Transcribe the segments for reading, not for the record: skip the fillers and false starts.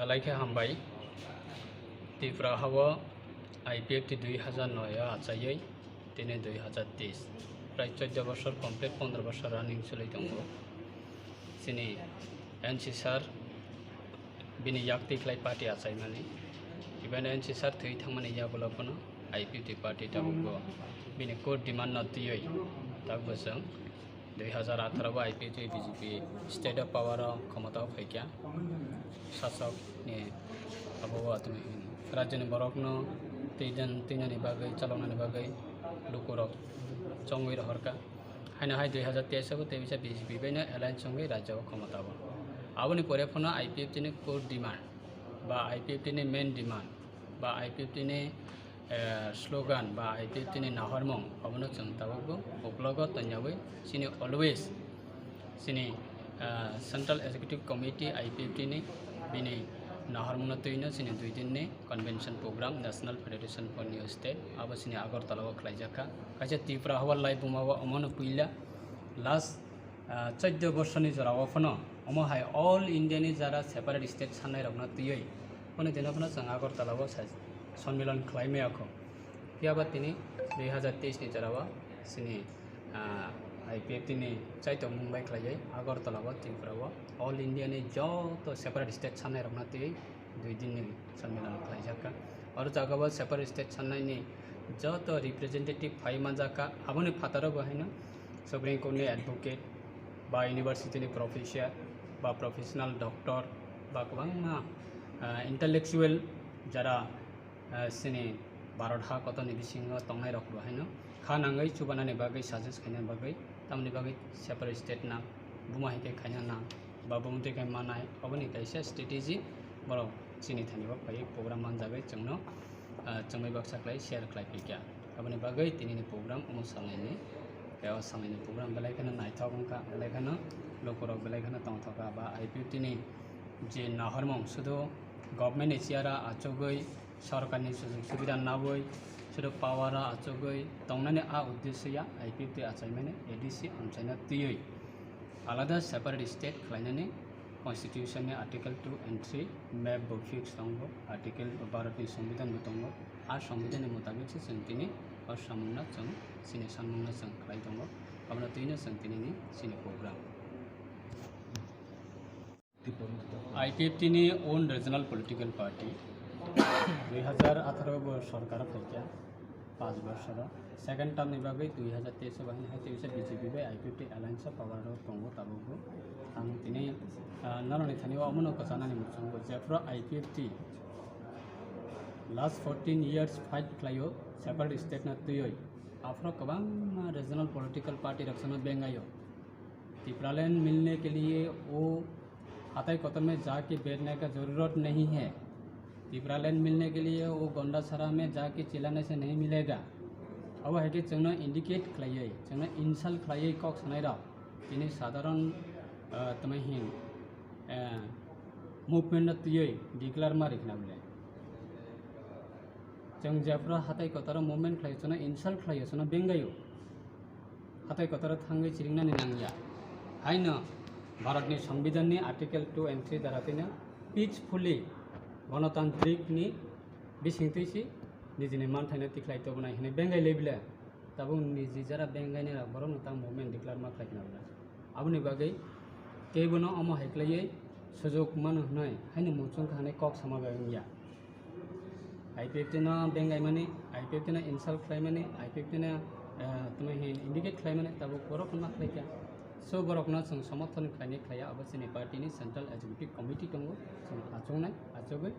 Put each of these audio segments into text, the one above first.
Galaike hambai Tifra hawa IPF 2009 achayai tine 2023 প্রায় 14 বছর complete 15 বছর রানিং চলে দङ सिनि एनसि सार बिनि याक्ति क्लाइ पार्टी आचाय माने इबेन एनसि सार थै थांमाने याबलपनो आईपीटी पार्टी ताबो बिनि कोर डिमांड नतियै ताबो जों 2018 IPT BJP state of power क्षमता फैक्या शासक नि अबवा तुमि राज्यनि बरकनो तीननि बागै चलाउनानि बागै लुकुरक चंगै रहरका हाइना हाइ 2023 को तेबिसा बीजेपी बेनो एलायंस संगे राज्य क्षमता आबनि परेफोनो आईपीएफटी नि कोर डिमांड बा आईपीएफटी नि मेन डिमांड बा आईपीएफटी नि स्लोगान बा आईपीएफटी नि नाहरमं अबनो जों ताबो उपलग तन्याबै सिनि अलवेज सिनि सेंट्रल एग्जीक्यूटिव कमिटी आईपीएफटी नि बिनि नाहरमंनो तैनो सिनि 2 दिन नि convention program national federation for new state आबो सिनि आगरतलाव खलाइजाखा काजे तीव्र हवा लाइ बुमावा अमनो पुइला लास्ट 14 वर्षनि जराव फनो अमो हाय ऑल इंडिया नि जरा सेपारेट स्टेट साननाय रखना तियै फनो दिनफनो जों आगरतलाव सम्मेलन खलाइमेयाखौ याबा तिनि 2023 नि जराव सिनि आईपीएफटी नि चाइतो मुंबई खलाइयै आगरतलाव तीव्रवा ऑल इंडिया नि जत सेपारेट स्टेट साननाय रखना तियै 2 दिन नि सम्मेलन खलाइजाखा और जागाव सेपारेट स्टेट साननाय नि जत रिप्रेजेंटेटिव फाइ मानजाका आबनि फातार बहायनो सुप्रीम कोर्ट नि एडवोकेट बा यूनिवर्सिटी नि प्रोफेसर बा प्रोफेशनल डॉक्टर बा गोबां इंटेलेक्चुअल जरा सिनि भारत हा कतनि बिसिङाव तंनाय रख बहायनो खानाङै चुबानानि बागै साजेस्ट खायना बागै तामनि बागै सेपारेट स्टेट ना बुमाहिके खायना ना बा बुमते खाय मानाय अबनि कायसे स्ट्रेटेजी बर सिनि थानिबा फाइ प्रोग्राम मानजागै जोंनो चंगै बाक्सा क्लाइ शेयर क्लाइ पिक्या अबनि बागै तिनिनि प्रोग्राम अमु सालायनि बेयाव सालायनि प्रोग्राम बेलायखनो नायथावंका बेलायखनो लोकरक बेलायखनो तंथका बा आईपीएफटी नि जे नाहरमं सुदु गभर्नमेंट एसियारा आचगै सरकारनि सुजुग सुबिदा नाबै सुदु पावारा आचगै तंनानि आ उद्देश्यया आईपीएफटी आचायमाने एडीसी अनसायना तियै आलादा सेपारेट स्टेट खलायनानै कन्स्टिट्यूशन नि आर्टिकल 2 and 3 मैप बो फिक्स दङ आर्टिकल भारतनि संविधान बो दङ आ संविधाननि मुताबिक जों तिनि असमना जों सिनि सानमंना जों खलाय दङ अबनो तिनो जों तिनि सिनि प्रोग्राम आईपीएफटी नि ओन रीजनल पॉलिटिकल पार्टी 2018 बो सरकार फैक्या 5 वर्षर सेकेंड टर्म नि बागै 2023 बाहिन है तेबिसा बीजेपी बे आईपीएफटी एलायंस पावर दङ ताबो आं तिनि नरनि थानिवा अमनो कसानानि मुचंगो जेफ्रा आईपीएफटी लास्ट 14 years फाइट खलायो सेपारेट स्टेट ना तुयै आफ्रो गोबां रीजनल पॉलिटिकल पार्टी रक्षण बेंगायो तिप्रालैंड मिलने के लिए वो हाथाई कतर में जाके बैठने का ज़रूरत नहीं है तिप्रालैंड मिलने के लिए वो गोंडासरा में जाके चिल्लाने से नहीं मिलेगा अब है कि जोंनो इंडिकेट खलायै जोंनो इनसाल खलायै कक सनायरा तिनि साधारण तमहिन मूवमेंट तुयै डिक्लेयर मारिखना बिले जों जेफ्रा हाथाई कतर मूवमेंट खलायो जोंनो इनसाल खलायो जोंनो बेंगायो हाथाई कतर थांगै चिरिंनानि नांगिया हायनो भारतनि संविधाननि आर्टिकल 2 and 3 दारातिनो पीसफुली गणतांत्रिक नि बिसिंतैसि निजिनि मानथायनो तिख्लायतो बनाय हने बेंगाय लेबिले ताबो निजि जरा बेंगायने बरन ता मूवमेंट डिक्लेयर मा खायना बिले आबनि बागै केबनो अमो हायख्लायै सुजुग मान हनाय हायनो मुचुं खाने कक समागायनिया आईपीएफटी ना बेंगाय माने आईपीएफटी ना इनसाल खलाय माने आईपीएफटी ना तुमे इंडिकेट खलाय माने ताबो बरक मा खलायका सो बरकना जों समर्थन खलायनि खलाया अब सिनि पार्टीनि सेंट्रल एग्जीक्यूटिव कमिटी दङ जों आचंनाय आचगै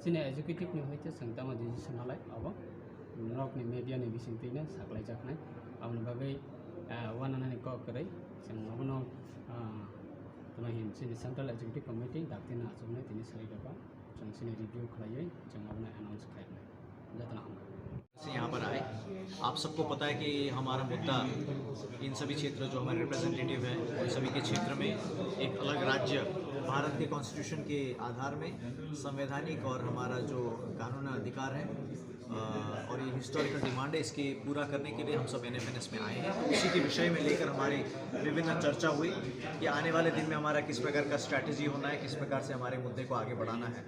सिनि एग्जीक्यूटिव नि होयते जों तामा डिसिसन लाय अब नरकनि मीडिया नि बिसिंतैनो साखलाय जाखनाय आबनि बागै वानानानि ककरै जों अबनो तुमे सिनि सेंट्रल एग्जीक्यूटिव कमिटी दाक्तिना आचंनाय तिनि सरिदाबा जों सिनि रिव्यू खलायै जों अबनो एनाउंस खालायनाय जातना से यहाँ पर आए। आप सबको पता है कि हमारा मुद्दा इन सभी क्षेत्र जो हमारे रिप्रेजेंटेटिव हैं उन सभी के क्षेत्र में एक अलग राज्य भारत के कॉन्स्टिट्यूशन के आधार में संवैधानिक और हमारा जो कानूनी अधिकार है और ये हिस्टोरिकल डिमांड है, इसके पूरा करने के लिए हम सब NFNS में आए हैं। तो उसी के विषय में लेकर हमारी विभिन्न चर्चा हुई कि आने वाले दिन में हमारा किस प्रकार का स्ट्रैटेजी होना है, किस प्रकार से हमारे मुद्दे को आगे बढ़ाना है।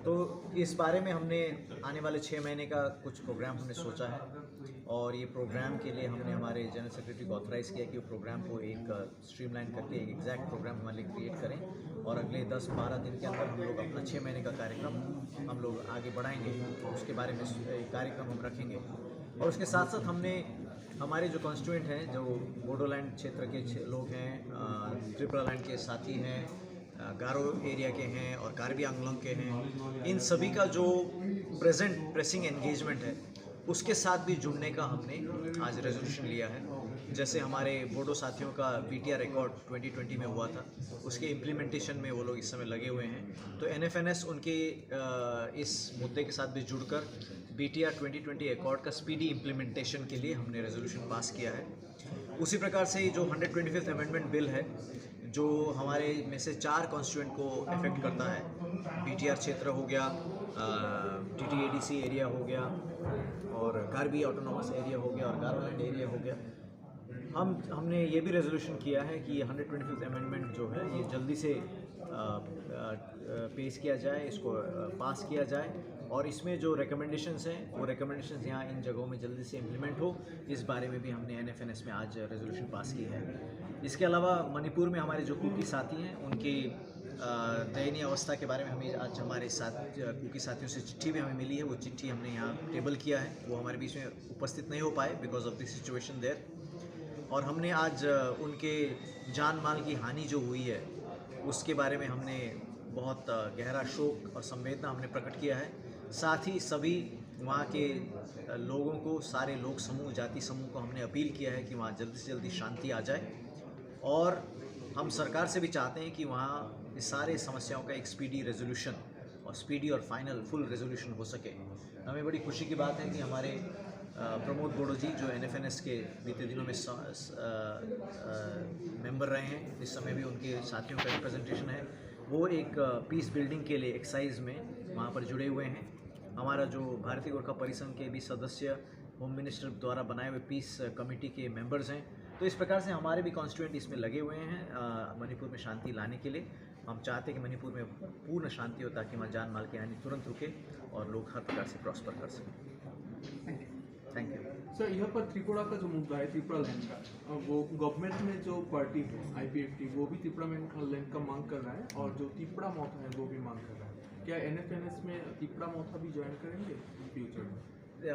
तो इस बारे में हमने आने वाले 6 महीने का कुछ प्रोग्राम हमने सोचा है और ये प्रोग्राम के लिए हमने हमारे जनरल सेक्रेटरी को ऑथराइज़ किया कि वो प्रोग्राम को एक स्ट्रीमलाइन करके एक एग्जैक्ट प्रोग्राम हमारे लिए क्रिएट करें और अगले 10-12 दिन के अंदर हम लोग अपना 6 महीने का कार्यक्रम हम लोग आगे बढ़ाएंगे। उसके बारे में एक कार्यक्रम हम रखेंगे और उसके साथ साथ हमने हमारे जो कॉन्स्टिट्यूएंट हैं, जो बोडोलैंड क्षेत्र के लोग हैं, त्रिपुरा लैंड के साथी हैं, गारो एरिया के हैं और कार्बी आंगलोंग के हैं, इन सभी का जो प्रेजेंट प्रेसिंग एंगेजमेंट है उसके साथ भी जुड़ने का हमने आज रेजोल्यूशन लिया है। जैसे हमारे बोडो साथियों का BTR रिकॉर्ड 2020 में हुआ था, उसके इम्प्लीमेंटेशन में वो लोग इस समय लगे हुए हैं। तो NFNS उनके इस मुद्दे के साथ भी जुड़कर BTR 2020 एकॉर्ड का स्पीडी इम्प्लीमेंटेशन के लिए हमने रेजोल्यूशन पास किया है। उसी प्रकार से जो 125th अमेंडमेंट बिल है, जो हमारे में से 4 कॉन्स्टिट्यूएंट को अफेक्ट करता है, BTR क्षेत्र हो गया, TTADC एरिया हो गया और कार्बी ऑटोनॉमस एरिया हो गया और गारोलैंड एरिया हो गया। हमने ये भी रेजोल्यूशन किया है कि 125th अमेंडमेंट जो है ये जल्दी से पेश किया जाए, इसको पास किया जाए और इसमें जो रिकमेंडेशंस हैं वो रिकमेंडेशंस यहाँ इन जगहों में जल्दी से इम्प्लीमेंट हो, इस बारे में भी हमने NFNS में आज रेजोल्यूशन पास की है। इसके अलावा मणिपुर में हमारे जो कुकी साथी हैं उनकी दयनीय अवस्था के बारे में हमें आज हमारे साथ कुकी साथियों से चिट्ठी भी हमें मिली है। वो चिट्ठी हमने यहाँ टेबल किया है, वो हमारे बीच में उपस्थित नहीं हो पाए because of the situation there. और हमने आज उनके जान माल की हानि जो हुई है उसके बारे में हमने बहुत गहरा शोक और संवेदना हमने प्रकट किया है। साथ ही सभी वहाँ के लोगों को, सारे लोक समूह, जाति समूह को हमने अपील किया है कि वहाँ जल्दी से जल्दी शांति आ जाए और हम सरकार से भी चाहते हैं कि वहाँ इस सारे समस्याओं का एक स्पीडी रेजोल्यूशन और स्पीडी और फाइनल फुल रेजोल्यूशन हो सके। हमें बड़ी खुशी की बात है कि हमारे प्रमोद बोडो जी जो NFNS के बीते दिनों में मेंबर रहे हैं, इस समय भी उनके साथियों का रिप्रेजेंटेशन है, वो एक पीस बिल्डिंग के लिए एक्सरसाइज में वहाँ पर जुड़े हुए हैं। हमारा जो भारतीय गोरखा परिसंघ के भी सदस्य होम मिनिस्टर द्वारा बनाए हुए पीस कमेटी के मेंबर्स हैं। तो इस प्रकार से हमारे भी कॉन्स्टिट्यूएंट इसमें लगे हुए हैं मणिपुर में शांति लाने के लिए। हम चाहते हैं कि मणिपुर में पूर्ण शांति हो ताकि वहाँ जान माल की हानि तुरंत रुके और लोग हर प्रकार से प्रॉस्पर कर सकें। Thank you sir. यहाँ पर त्रिपुरा का जो मुद्दा है, त्रिपुरा लैंड का, वो गवर्नमेंट में जो पार्टी है IPFT वो भी त्रिपुरा लैंड का मांग कर रहा है और जो त्रिपुरा मोथा है वो भी मांग कर रहा है। क्या NFNS में त्रिपुरा मोथा भी ज्वाइन करेंगे फ्यूचर में?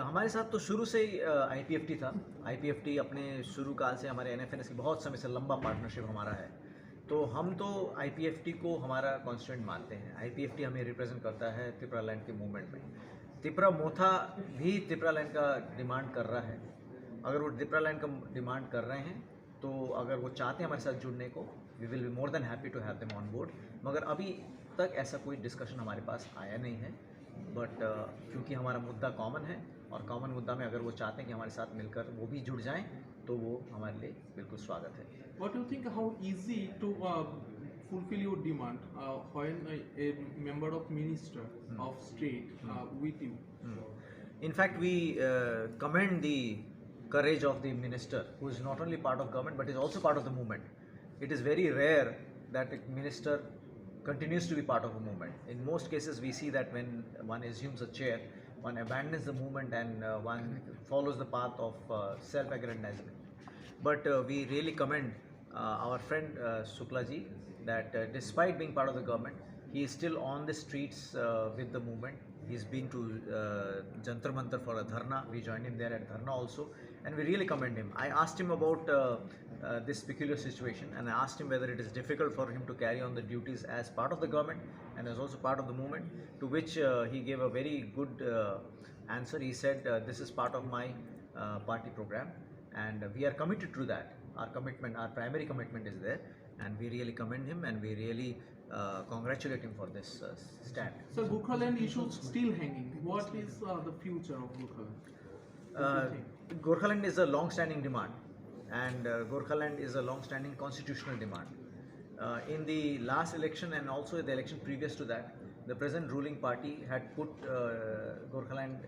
हमारे साथ तो शुरू से ही IPFT था। IPFT अपने शुरू काल से हमारे NFNS की बहुत समय से लंबा पार्टनरशिप हमारा है। तो हम तो IPFT को हमारा कॉन्स्टिट्यूएंट मानते हैं। IPFT हमें रिप्रेजेंट करता है त्रिपुरा लैंड के मूवमेंट में। त्रिपुरा मोथा भी त्रिपुरा लैंड का डिमांड कर रहा है। अगर वो त्रिपुरा लैंड का डिमांड कर रहे हैं तो अगर वो चाहते हैं हमारे साथ जुड़ने को, we will be more than happy to have them on board. मगर अभी तक ऐसा कोई डिस्कशन हमारे पास आया नहीं है। बट क्योंकि हमारा मुद्दा कॉमन है और कॉमन मुद्दा में अगर वो चाहते हैं कि हमारे साथ मिलकर वो भी जुड़ जाएं तो वो हमारे लिए बिल्कुल स्वागत है। What do you think, how easy to fulfill your demand when a member of minister of state with you? In fact, we commend the courage of the minister, who is not only part of government but is also part of the movement. It is very rare that a minister continues to be part of a movement. In most cases, we see that when one assumes a chair, one abandons the movement and one follows the path of self-aggrandizement. But we really commend our friend Shukla ji that despite being part of the government, he is still on the streets with the movement. He's been to Jantar Mantar for a dharna. We joined him there at dharna also, and we really commend him. I asked him about this peculiar situation, and I asked him whether it is difficult for him to carry on the duties as part of the government and as also part of the movement, to which he gave a very good answer. He said, this is part of my party program, and we are committed to that. Our commitment, our primary commitment is there, and we really commend him and we really congratulate him for this stand. So Gurkhaland issue still hanging. What is the future of Gurkhaland? Uh, Gorkhaland is a long-standing demand, and Gorkhaland is a long-standing constitutional demand. In the last election and also the election previous to that, the present ruling party had put Gorkhaland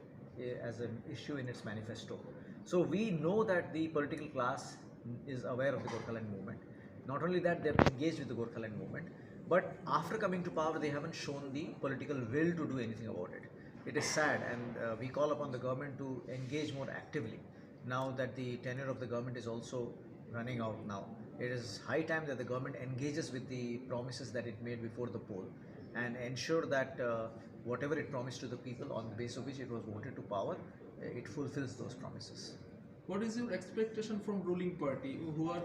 as an issue in its manifesto. So we know that the political class is aware of the Gorkhaland movement. Not only that, they have engaged with the Gorkhaland movement, but after coming to power, they haven't shown the political will to do anything about it. It is sad, and we call upon the government to engage more actively now that the tenure of the government is also running out now. It is high time that the government engages with the promises that it made before the poll and ensure that whatever it promised to the people on the basis of which it was voted to power, it fulfills those promises. What is your expectation from ruling party who are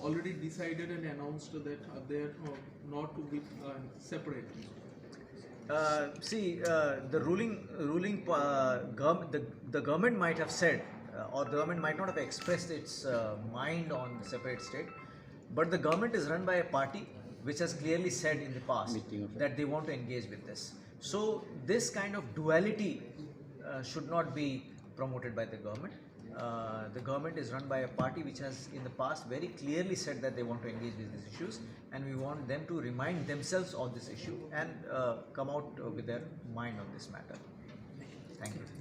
already decided and announced that they are not to be separate? The the government might have said, or the government might not have expressed its mind on the separate state, but the government is run by a party which has clearly said in the past that they want to engage with this. So this kind of duality should not be promoted by the government. The government is run by a party which has in the past very clearly said that they want to engage with these issues, and we want them to remind themselves of this issue and come out with their mind on this matter. Thank you.